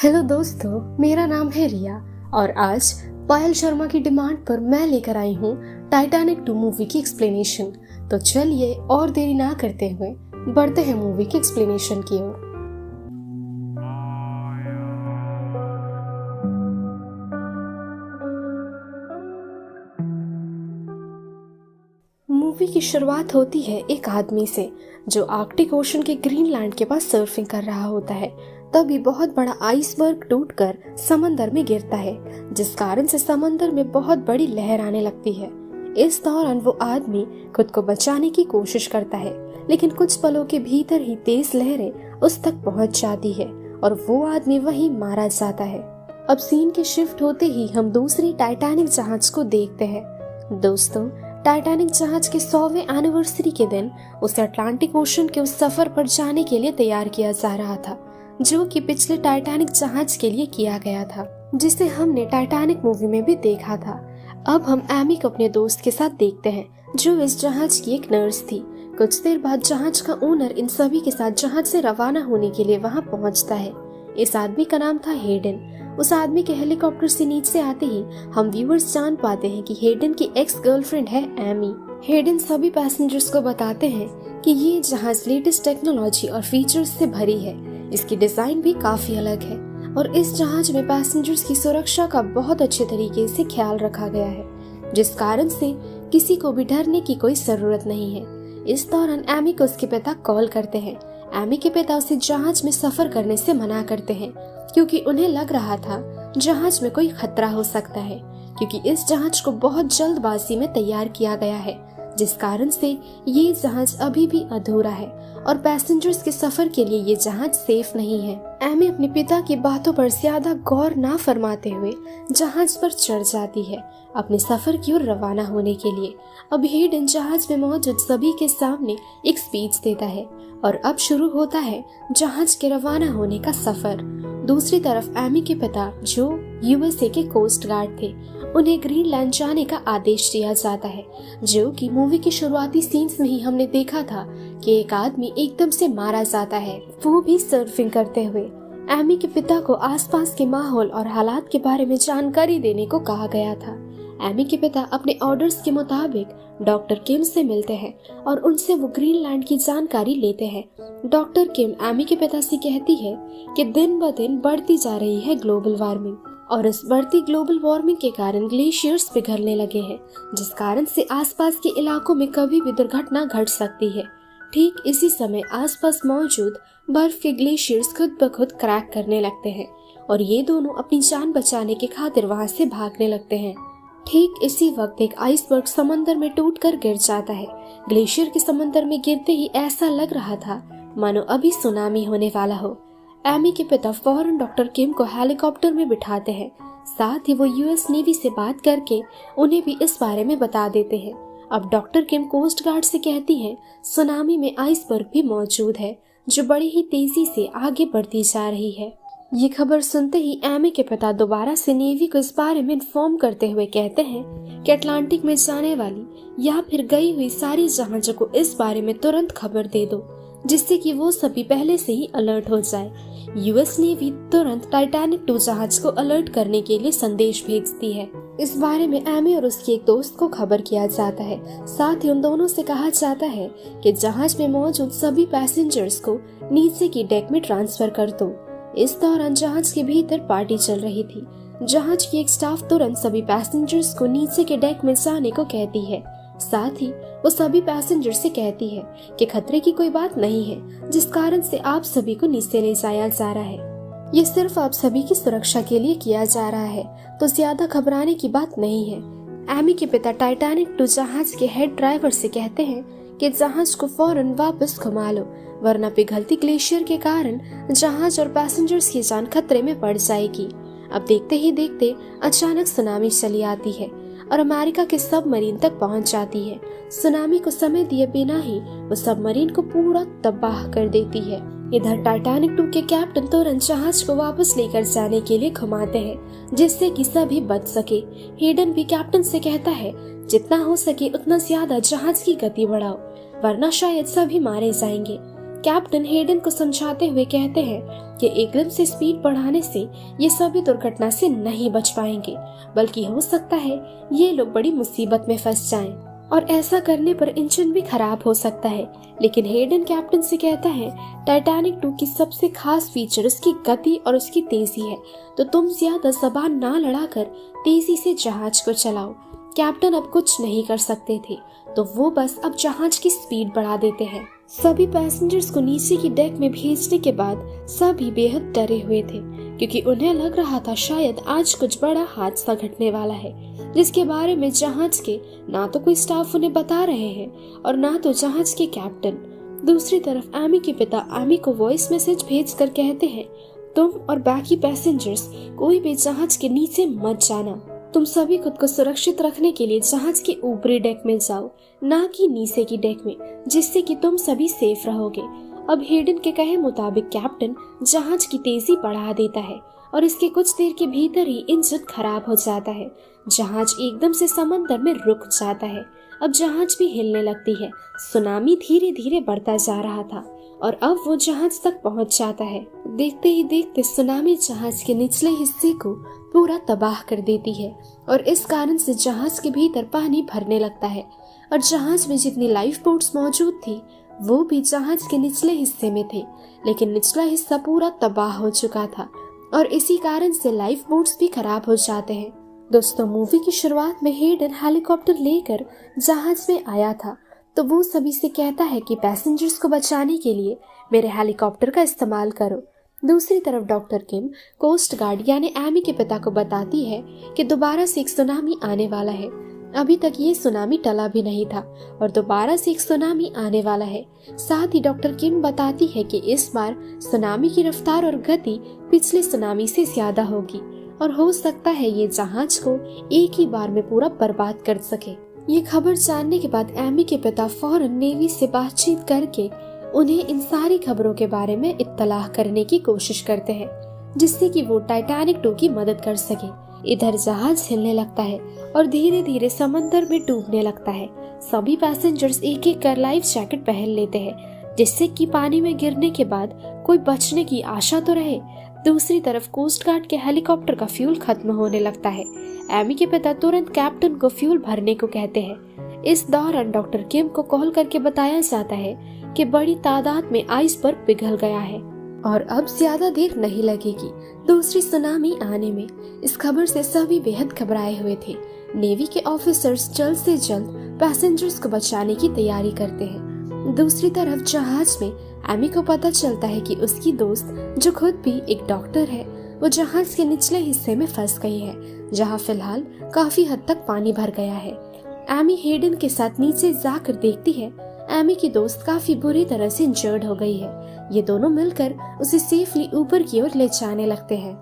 Hello दोस्तों, मेरा नाम है रिया और आज पायल शर्मा की डिमांड पर मैं लेकर आई हूँ टाइटैनिक 2 मूवी की एक्सप्लेनेशन। तो चलिए और देरी ना करते हुए बढ़ते हैं मूवी की एक्सप्लेनेशन की ओर। मूवी की शुरुआत होती है एक आदमी से जो आर्कटिक ओशन के ग्रीनलैंड के पास सर्फिंग कर रहा होता है। तभी बहुत बड़ा आइसबर्ग टूटकर समंदर में गिरता है, जिस कारण से समंदर में बहुत बड़ी लहर आने लगती है। इस दौरान वो आदमी खुद को बचाने की कोशिश करता है, लेकिन कुछ पलों के भीतर ही तेज लहरें उस तक पहुंच जाती है और वो आदमी वहीं मारा जाता है। अब सीन के शिफ्ट होते ही हम दूसरी टाइटैनिक जहाज को देखते हैं। दोस्तों, टाइटैनिक जहाज के 100वें एनिवर्सरी के दिन उसे अटलांटिक ओशन के उस सफर पर जाने के लिए तैयार किया जा रहा था, जो कि पिछले टाइटैनिक जहाज के लिए किया गया था, जिसे हमने टाइटैनिक मूवी में भी देखा था। अब हम एमी को अपने दोस्त के साथ देखते हैं, जो इस जहाज की एक नर्स थी। कुछ देर बाद जहाज का ओनर इन सभी के साथ जहाज से रवाना होने के लिए वहां पहुंचता है। इस आदमी का नाम था हेडन। उस आदमी के हेलीकॉप्टर से नीचे आते ही हम व्यूअर्स जान पाते हैं कि हेडन की एक्स गर्लफ्रेंड है एमी। हेडन सभी पैसेंजर्स को बताते हैं कि ये जहाज लेटेस्ट टेक्नोलॉजी और फीचर्स से भरी है। इसकी डिजाइन भी काफी अलग है और इस जहाज में पैसेंजर्स की सुरक्षा का बहुत अच्छे तरीके से ख्याल रखा गया है, जिस कारण से किसी को भी डरने की कोई जरूरत नहीं है। इस दौरान एमी को उसके पिता कॉल करते हैं। एमी के पिता उसे जहाज में सफर करने से मना करते हैं, क्योंकि उन्हें लग रहा था जहाज में कोई खतरा हो सकता है, क्योंकि इस जहाज को बहुत जल्दबाजी में तैयार किया गया है, जिस कारण से ये जहाज अभी भी अधूरा है और पैसेंजर्स के सफर के लिए ये जहाज सेफ नहीं है। एमी अपने पिता की बातों पर ज्यादा गौर ना फरमाते हुए जहाज पर चढ़ जाती है अपने सफर की ओर रवाना होने के लिए। अब हेडन जहाज में मौजूद सभी के सामने एक स्पीच देता है और अब शुरू होता है जहाज के रवाना होने का सफर। दूसरी तरफ एमी के पिता, जो यूएसए के कोस्ट गार्ड थे, उन्हें ग्रीनलैंड जाने का आदेश दिया जाता है, जो कि मूवी के शुरुआती सीन्स में ही हमने देखा था कि एक आदमी एकदम से मारा जाता है, वो भी सर्फिंग करते हुए। एमी के पिता को आसपास के माहौल और हालात के बारे में जानकारी देने को कहा गया था। एमी के पिता अपने ऑर्डर्स के मुताबिक डॉक्टर किम से मिलते हैं और उनसे वो ग्रीनलैंड की जानकारी लेते हैं। डॉक्टर किम एमी के पिता से कहती है कि दिन ब दिन बढ़ती जा रही है ग्लोबल वार्मिंग और इस बढ़ती ग्लोबल वार्मिंग के कारण ग्लेशियर्स पिघलने लगे हैं, जिस कारण से आसपास के इलाकों में कभी भी दुर्घटना घट सकती है। ठीक इसी समय आसपास मौजूद बर्फ के ग्लेशियर्स खुद ब खुद क्रैक करने लगते हैं और ये दोनों अपनी जान बचाने के खातिर वहां से भागने लगते हैं। ठीक इसी वक्त एक आइसबर्ग समंदर में टूटकर गिर जाता है। ग्लेशियर के समंदर में गिरते ही ऐसा लग रहा था मानो अभी सुनामी होने वाला हो। एमी के पिता फौरन डॉक्टर किम को हेलीकॉप्टर में बिठाते हैं। साथ ही वो यूएस नेवी से बात करके उन्हें भी इस बारे में बता देते हैं। अब डॉक्टर किम कोस्ट गार्ड से कहती हैं सुनामी में आइसबर्ग भी मौजूद है, जो बड़ी ही तेजी से आगे बढ़ती जा रही है। ये खबर सुनते ही एमी के पिता दोबारा से नेवी को इस बारे में इन्फॉर्म करते हुए कहते हैं कि अटलांटिक में जाने वाली या फिर गई हुई सारी जहाजों को इस बारे में तुरंत खबर दे दो, जिससे कि वो सभी पहले से ही अलर्ट हो जाए। यूएस नेवी तुरंत टाइटैनिक 2 जहाज को अलर्ट करने के लिए संदेश भेजती है। इस बारे में एमी और उसके एक दोस्त को खबर किया जाता है। साथ ही उन दोनों से कहा जाता है कि जहाज में मौजूद सभी पैसेंजर्स को नीचे की डेक में ट्रांसफर कर दो। इस दौरान जहाज के भीतर पार्टी चल रही थी। जहाज की एक स्टाफ तुरंत सभी पैसेंजर्स को नीचे के डेक में जाने को कहती है। साथ ही वो सभी पैसेंजर से कहती है कि खतरे की कोई बात नहीं है, जिस कारण से आप सभी को नीचे ले जाया जा रहा है। ये सिर्फ आप सभी की सुरक्षा के लिए किया जा रहा है, तो ज्यादा घबराने की बात नहीं है। एमी के पिता टाइटैनिक 2 जहाज के हेड ड्राइवर से कहते हैं कि जहाज को फौरन वापस घुमा लो, वरना पिघलती ग्लेशियर के कारण जहाज और पैसेंजर्स की जान खतरे में पड़ जाएगी। अब देखते ही देखते अचानक सुनामी चली आती है और अमेरिका के सबमरीन तक पहुंच जाती है। सुनामी को समय दिए बिना ही वो सबमरीन को पूरा तबाह कर देती है। इधर टाइटैनिक 2 के कैप्टन तुरंत जहाज को वापस लेकर जाने के लिए घुमाते हैं, जिससे कि सभी बच सके। हेडन भी कैप्टन से कहता है जितना हो सके उतना ज्यादा जहाज की गति बढ़ाओ, वरना शायद सभी मारे जाएंगे। कैप्टन हेडन को समझाते हुए कहते हैं कि एकदम से स्पीड बढ़ाने से ये सभी दुर्घटना से नहीं बच पाएंगे, बल्कि हो सकता है ये लोग बड़ी मुसीबत में फंस जाएं और ऐसा करने पर इंजन भी खराब हो सकता है। लेकिन हेडन कैप्टन से कहता है टाइटैनिक 2 की सबसे खास फीचर उसकी गति और उसकी तेजी है, तो तुम ज्यादा जबान ना लड़ाकर तेजी से जहाज को चलाओ। कैप्टन अब कुछ नहीं कर सकते थे, तो वो बस अब जहाज की स्पीड बढ़ा देते हैं। सभी पैसेंजर्स को नीचे की डेक में भेजने के बाद सभी बेहद डरे हुए थे, क्योंकि उन्हें लग रहा था शायद आज कुछ बड़ा हादसा घटने वाला है, जिसके बारे में जहाज के ना तो कोई स्टाफ उन्हें बता रहे हैं और ना तो जहाज के कैप्टन। दूसरी तरफ एमी के पिता एमी को वॉइस मैसेज भेजकर कहते हैं तुम और बाकी पैसेंजर्स कोई भी जहाज के नीचे मत जाना। तुम सभी खुद को सुरक्षित रखने के लिए जहाज के ऊपरी डेक में जाओ, ना कि नीचे की डेक में, जिससे कि तुम सभी सेफ रहोगे। अब हेडन के कहे मुताबिक कैप्टन जहाज की तेजी बढ़ा देता है और इसके कुछ देर के भीतर ही इंजन खराब हो जाता है। जहाज एकदम से समंदर में रुक जाता है। अब जहाज भी हिलने लगती है। सुनामी धीरे धीरे बढ़ता जा रहा था और अब वो जहाज तक पहुंच जाता है। देखते ही देखते सुनामी जहाज के निचले हिस्से को पूरा तबाह कर देती है और इस कारण से जहाज के भीतर पानी भरने लगता है और जहाज में जितनी लाइफ बोट्स मौजूद थी वो भी जहाज के निचले हिस्से में थे, लेकिन निचला हिस्सा पूरा तबाह हो चुका था और इसी कारण से लाइफ बोट्स भी खराब हो जाते हैं। दोस्तों, मूवी की शुरुआत में हेडन हेलीकॉप्टर लेकर जहाज में आया था, तो वो सभी से कहता है कि पैसेंजर्स को बचाने के लिए मेरे हेलीकॉप्टर का इस्तेमाल करो। दूसरी तरफ डॉक्टर किम कोस्ट गार्ड यानी एमी के पिता को बताती है कि दोबारा से एक सुनामी आने वाला है। अभी तक ये सुनामी टला भी नहीं था और दोबारा से एक सुनामी आने वाला है। साथ ही डॉक्टर किम बताती है कि इस बार सुनामी की रफ्तार और गति पिछले सुनामी से ज्यादा होगी और हो सकता है ये जहाज को एक ही बार में पूरा बर्बाद कर सके। ये खबर जानने के बाद एमी के पिता फौरन नेवी से बातचीत करके उन्हें इन सारी खबरों के बारे में इत्तलाह करने की कोशिश करते हैं, जिससे कि वो टाइटैनिक 2 की मदद कर सके। इधर जहाज हिलने लगता है और धीरे धीरे समंदर में डूबने लगता है। सभी पैसेंजर्स एक एक कर लाइफ जैकेट पहन लेते हैं, जिससे कि पानी में गिरने के बाद कोई बचने की आशा तो रहे। दूसरी तरफ कोस्ट गार्ड के हेलीकॉप्टर का फ्यूल खत्म होने लगता है। एमी के पिता तुरंत कैप्टन को फ्यूल भरने को कहते हैं। इस दौरान डॉक्टर किम को कॉल करके बताया जाता है कि बड़ी तादाद में आइसबर्ग पिघल गया है और अब ज्यादा देर नहीं लगेगी दूसरी सुनामी आने में। इस खबर से सभी बेहद घबराए हुए थे। नेवी के ऑफिसर्स जल्द से जल्द पैसेंजर्स को बचाने की तैयारी करते हैं। दूसरी तरफ जहाज में एमी को पता चलता है कि उसकी दोस्त, जो खुद भी एक डॉक्टर है, वो जहाज के निचले हिस्से में फंस गई है, जहां फिलहाल काफी हद तक पानी भर गया है। एमी हेडन के साथ नीचे जाकर देखती है एमी की दोस्त काफी बुरी तरह से इंजर्ड हो गई है। ये दोनों मिलकर उसे सेफली ऊपर की ओर ले जाने लगते हैं।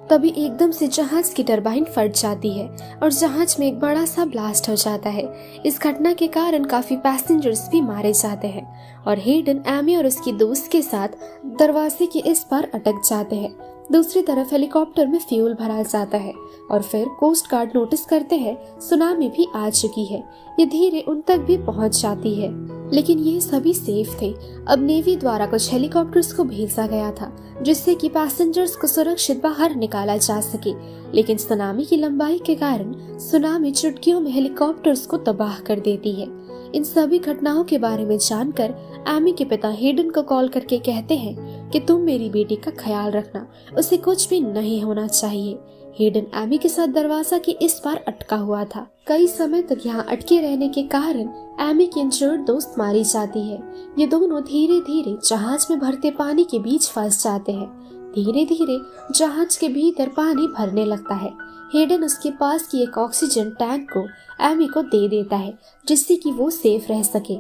तभी एकदम से जहाज की टरबाइन फट जाती है और जहाज में एक बड़ा सा ब्लास्ट हो जाता है। इस घटना के कारण काफी पैसेंजर्स भी मारे जाते हैं और हेडन एमी और उसकी दोस्त के साथ दरवाजे के इस पार अटक जाते हैं। दूसरी तरफ हेलीकॉप्टर में फ्यूल भरा जाता है और फिर कोस्ट गार्ड नोटिस करते हैं सुनामी भी आ चुकी है। ये धीरे उन तक भी पहुंच जाती है, लेकिन ये सभी सेफ थे। अब नेवी द्वारा कुछ हेलीकॉप्टर्स को भेजा गया था, जिससे कि पैसेंजर्स को सुरक्षित बाहर निकाला जा सके, लेकिन सुनामी की लंबाई के कारण सुनामी चुटकियों में हेलीकॉप्टर्स को तबाह कर देती है। इन सभी घटनाओं के बारे में जानकर एमी के पिता हेडन को कॉल करके कहते हैं कि तुम मेरी बेटी का ख्याल रखना, उसे कुछ भी नहीं होना चाहिए। हेडन एमी के साथ दरवाजा के इस पार अटका हुआ था। कई समय तक यहाँ अटके रहने के कारण एमी की इंजर्ड दोस्त मारी जाती है। ये दोनों धीरे धीरे जहाज में भरते पानी के बीच फंस जाते हैं। धीरे धीरे जहाज के भीतर पानी भरने लगता है। हेडन उसके पास की एक ऑक्सीजन टैंक को एमी को दे देता है, जिससे कि वो सेफ रह सके।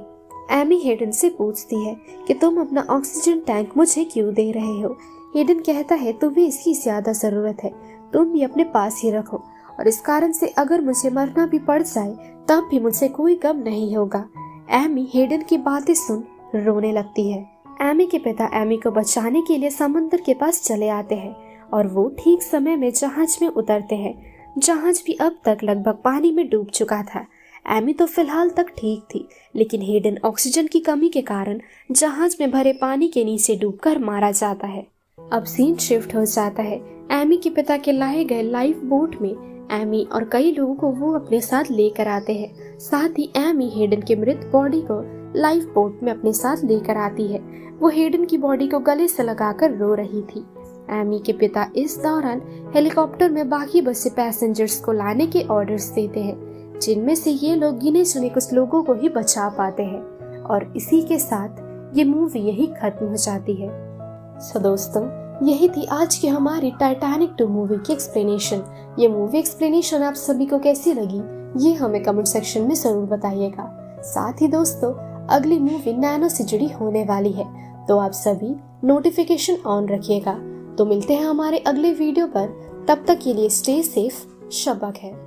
एमी हेडन से पूछती है कि तुम अपना ऑक्सीजन टैंक मुझे क्यों दे रहे हो। हेडन कहता है तुम्हें इसकी ज्यादा जरूरत है, तुम भी अपने पास ही रखो, और इस कारण से अगर मुझे मरना भी पड़ जाए तब भी मुझे कोई गम नहीं होगा। एमी हेडन की बातें सुन रोने लगती है। एमी के पिता एमी को बचाने के लिए समुद्र के पास चले आते हैं और वो ठीक समय में जहाज में उतरते हैं। जहाज भी अब तक लगभग पानी में डूब चुका था। एमी तो फिलहाल तक ठीक थी, लेकिन हेडन ऑक्सीजन की कमी के कारण जहाज में भरे पानी के नीचे डूबकर मारा जाता है। अब सीन शिफ्ट हो जाता है। एमी के पिता के लाए गए लाइफ बोट में एमी और कई लोगों को वो अपने साथ लेकर आते हैं। साथ ही एमी हेडन के मृत बॉडी को लाइफ बोट में अपने साथ लेकर आती है। वो हेडन की बॉडी को गले से लगाकर रो रही थी। एमी के पिता इस दौरान हेलीकॉप्टर में बाकी बचे पैसेंजर्स को लाने के ऑर्डर्स देते हैं, जिनमें से ये लोग गिने चुने कुछ लोगों को ही बचा पाते हैं। और इसी के साथ ये मूवी यही खत्म हो जाती है। सो दोस्तों, यही थी आज की हमारी टाइटैनिक 2 मूवी की एक्सप्लेनेशन। ये मूवी एक्सप्लेनेशन आप सभी को कैसी लगी, ये हमें कमेंट सेक्शन में जरूर बताइएगा। साथ ही दोस्तों, अगली मूवी नैनो से जुड़ी होने वाली है, तो आप सभी नोटिफिकेशन ऑन रखिएगा। तो मिलते हैं हमारे अगले वीडियो पर, तब तक के लिए स्टे सेफ, शब्बा खैर।